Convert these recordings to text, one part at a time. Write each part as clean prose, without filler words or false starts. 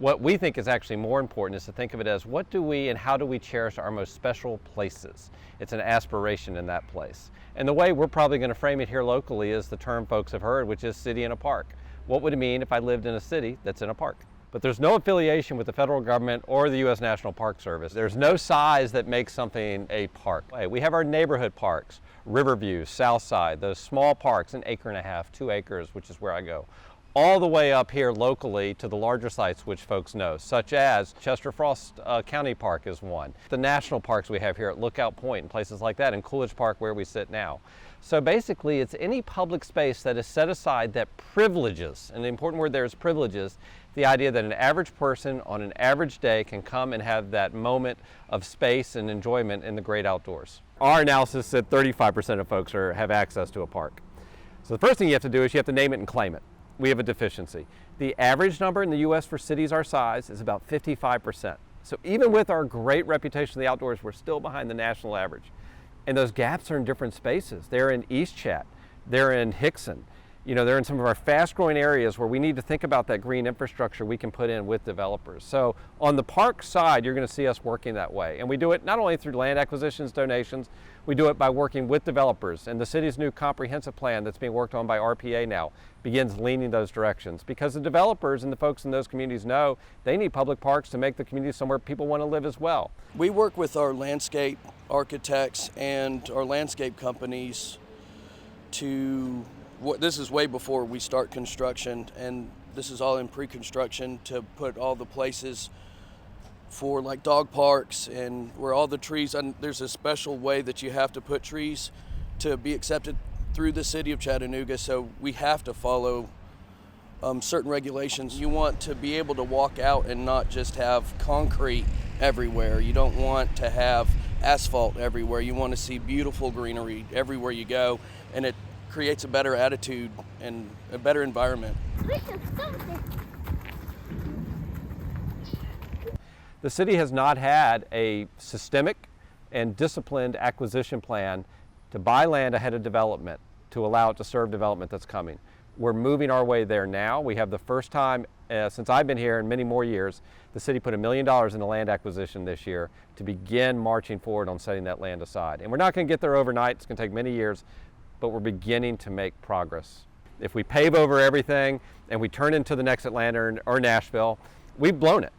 What we think is actually more important is to think of it as what do we and how do we cherish our most special places? It's an aspiration in that place. And the way we're probably going to frame it here locally is the term folks have heard, which is city in a park. What would it mean if I lived in a city that's in a park? But there's no affiliation with the federal government or the U.S. National Park Service. There's no size that makes something a park. We have our neighborhood parks, Riverview, Southside, those small parks, 1.5 acres, 2 acres, which is where I go, all the way up here locally to the larger sites which folks know, such as Chester Frost County Park is one. The national parks we have here at Lookout Point and places like that, and Coolidge Park where we sit now. So basically it's any public space that is set aside that privileges, and the important word there is privileges, the idea that an average person on an average day can come and have that moment of space and enjoyment in the great outdoors. Our analysis said 35% of folks have access to a park. So the first thing you have to do is you have to name it and claim it. We have a deficiency. The average number in the U.S. for cities our size is about 55%. So even with our great reputation in the outdoors, we're still behind the national average. And those gaps are in different spaces. They're in East Chat, they're in Hickson, they're in some of our fast growing areas where we need to think about that green infrastructure we can put in with developers. So on the park side, you're going to see us working that way. And we do it not only through land acquisitions, donations, we do it by working with developers. And the city's new comprehensive plan that's being worked on by RPA now begins leaning those directions, because the developers and the folks in those communities know they need public parks to make the community somewhere people want to live as well. We work with our landscape architects and our landscape companies this is way before we start construction, and this is all in pre-construction, to put all the places for like dog parks and where all the trees, and there's a special way that you have to put trees to be accepted through the city of Chattanooga, so we have to follow certain regulations. You want to be able to walk out and not just have concrete everywhere. You don't want to have asphalt everywhere. You want to see beautiful greenery everywhere you go, and it creates a better attitude and a better environment. The city has not had a systemic and disciplined acquisition plan to buy land ahead of development to allow it to serve development that's coming. We're moving our way there now. We have the first time since I've been here in many more years, the city put $1 million into land acquisition this year to begin marching forward on setting that land aside. And we're not going to get there overnight. It's going to take many years, but we're beginning to make progress. If we pave over everything and we turn into the next Atlanta or Nashville, we've blown it.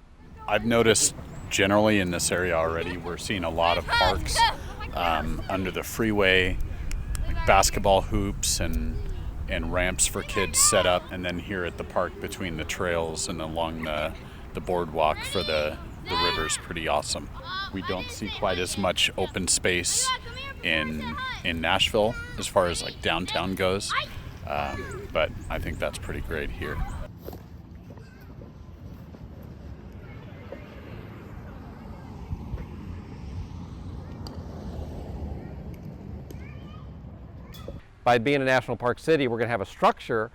I've noticed generally in this area already, we're seeing a lot of parks under the freeway, like basketball hoops and ramps for kids set up, and then here at the park between the trails and along the boardwalk for the river's pretty awesome. We don't see quite as much open space in Nashville as far as like downtown goes, but I think that's pretty great here. By being a national park city, we're going to have a structure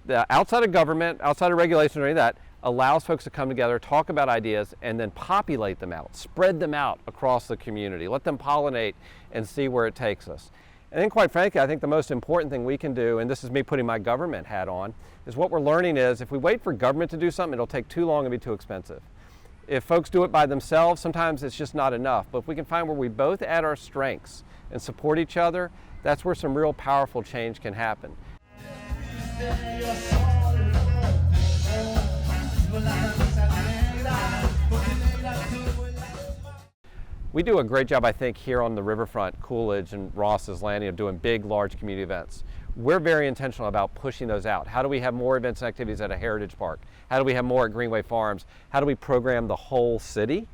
that outside of government, outside of regulation or any of that, allows folks to come together, talk about ideas, and then populate them out, spread them out across the community, let them pollinate and see where it takes us. And then quite frankly, I think the most important thing we can do, and this is me putting my government hat on, is what we're learning is if we wait for government to do something, it'll take too long and be too expensive. If folks do it by themselves, sometimes it's just not enough. But if we can find where we both add our strengths and support each other, that's where some real powerful change can happen. We do a great job, I think, here on the riverfront, Coolidge and Ross's Landing, of doing big, large community events. We're very intentional about pushing those out. How do we have more events and activities at a heritage park? How do we have more at Greenway Farms? How do we program the whole city?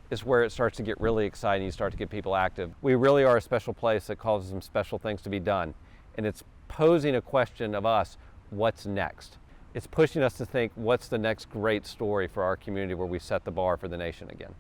Is where it starts to get really exciting. You start to get people active. We really are a special place that causes some special things to be done. And it's posing a question of us, what's next? It's pushing us to think, what's the next great story for our community where we set the bar for the nation again?